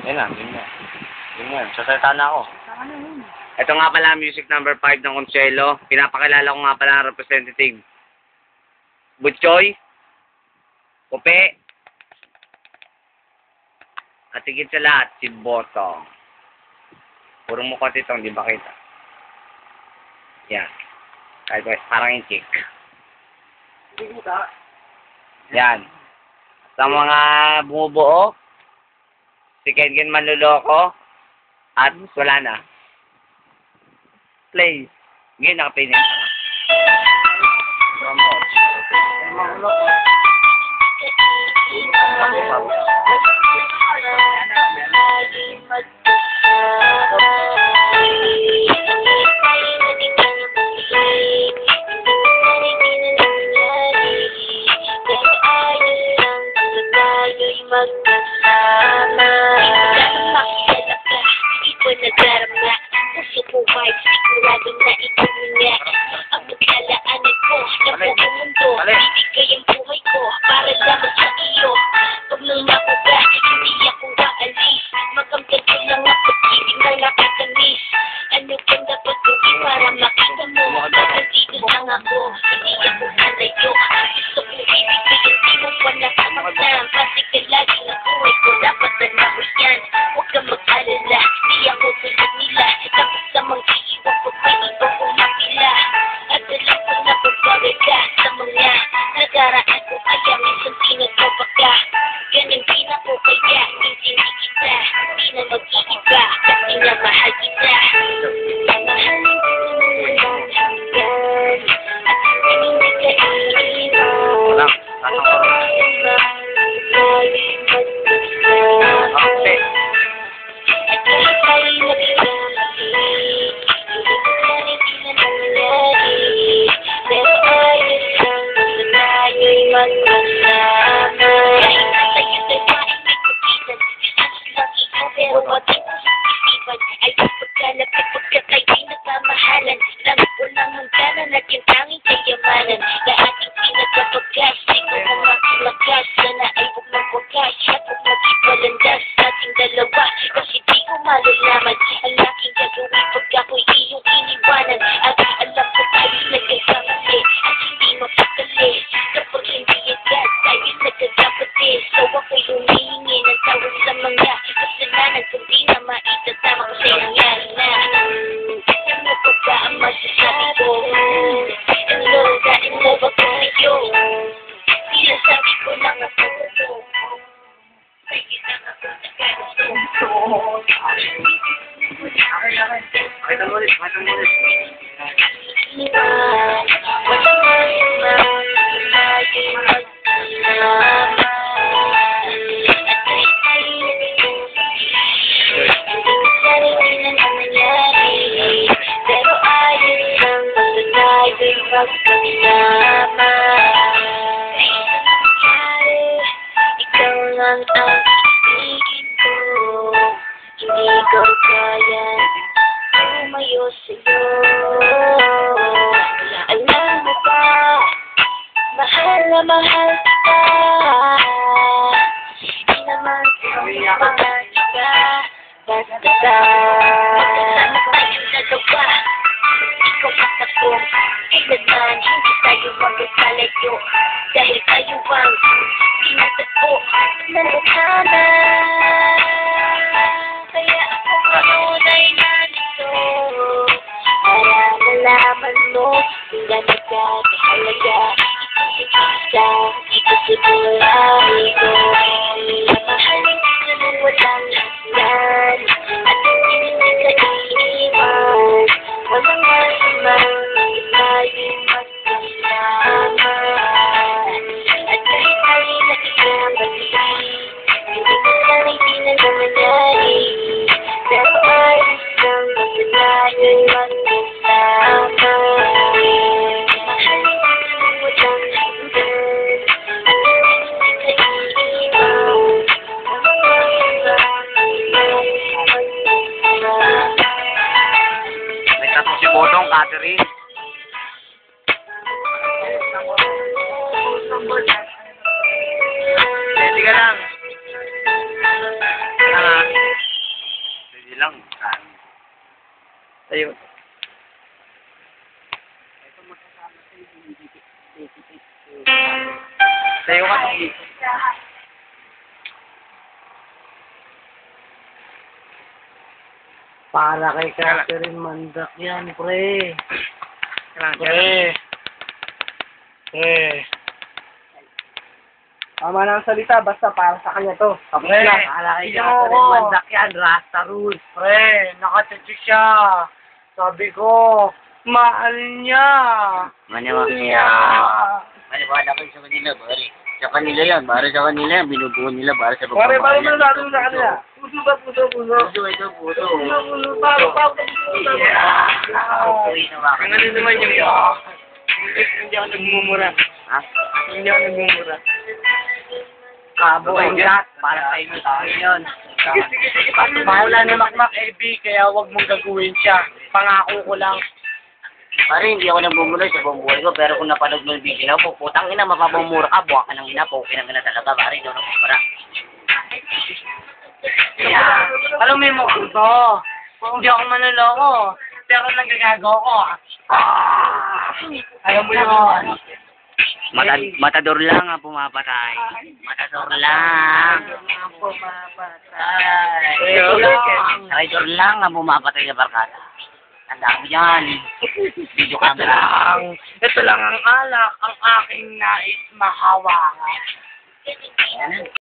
Yun na, yun na. Yun na, sasalita na ako. Ito nga pala music number 5 ng Consuelo. Pinapakilala ko nga pala ang representative. Butchoy, Pupe, at higit sa lahat, si Boto. Purong mukha ito, hindi ba kita? Yan. Kahit parang yung chick. Yan. Sa mga bumubuo, si Ken manluloko, at wala na. Play. Ngayon, nakapinig. Magkasama makilala ka, ito nadarama. Puso ko ay sigurado na ikaw nga ang maglalaanan ko ng buong mundo. Bibigay ang buhay ko para lamang sa iyo. Pag nang makuga, hindi ako aalis. Makamtan ko lang ang pag-ibig na nakatamis. Ano bang dapat gawin para makita mo? Dahil dito lang ako, hindi ako alayo. Gusto ko ibigay ang di mo pa nakakamdam. Kasi ka lagi ng buhay ko, dapat na ko yan. Huwag kang mag-alala, di ako tulad nila. Tapos sa mga iiwan pag may iba kong makila. At alam ko na pagbagay ka sa mga nadaraan ko, kaya minsan pinagpapa ka. Ganun din ako, kaya hindi kita. Di na mag-iiba, kasi na mahal kita. Mahalin ko naman ang hanggan, at hindi nagkaiiwan. Walang, tatang ko rin. Kasi di ko malalaman ang aking gagawin pag ako'y iyong iniwanan. At alam ko tayo'y nagkakamali at hindi mapakali. Kapag hindi agad tayo'y nagkakapati. So ako'y humihingi ng tawad sa mga kasalanan, kundi na maitatama ko sa'yo nangyari na. Ano pa ba ang masasabi ko? In love ako sa'yo. Sinasabi ko lang ako ito. Sa'yo lang ako nagkagusto. Pakita mo ulit, pakita mo ulit. Pero ayos lang basta tayo'y magkasama. Ikaw lang ang ibigin ko. Hindi ko kaya tumayo sa'yo. Alam mo ba, mahal na mahal kita. Di naman mga iba, basta magkasama tayong dalawa. Ikaw at ako, kailanman hindi tayo magkakalayo. Dahil tayo ang pinatagpo ng bukana. Kaya ako ngayon ay nandito para malaman mo kung gano'n ka kahalaga. Isa, ito sa buhay ko. Mahalin ka nang walang hanggan, at hindi nagkaiiwan. Walang masamang tayong magkasama. At kahit tayo'y nagkakamali, hindi ko lang. Tayo. Tayo ka dito. Para kay Catherine Mandak yan, pre. Pre. Tama na ang salita, basta para sa kanya to. Tapos Pre, na, para kay tingnan Catherine mo. Mandak yan, Rasta Rules. Pre, nakatiti siya. Sabi ko, mahal niya. Maniwala kayo sa kanila, pare. Sa kanila yan, para sa kanila yan. Binubuo nila para sa Pare, pagpapahal. mo na natin sa kanila. Puso ba, puso? Puso, ito, puso. Ang ano naman yung hindi ako nagmumura. Ha? Hindi ako nagmumura. Kabo ang gat, para sa inyo tayo yun. Mahula ni Makmak AB, kaya wag mong gagawin siya. Pangako ko lang. Pare, hindi ako nabumura sa buong buhay ko, pero kung napanood mo yung video na po, putang ina, mapapamura ka, buwak ka ng ina po, kinang ina talaga, pare, hindi ako nabumura. Alam mo yung makuto. Hindi ako manloloko. Pero nagagago ko. Alam mo yun. Matador lang ang pumapatay. Matador lang. Matador lang ang pumapatay sa barkada. Tandaan mo yan. Video camera. Ito lang ang alak ang aking nais mahawa.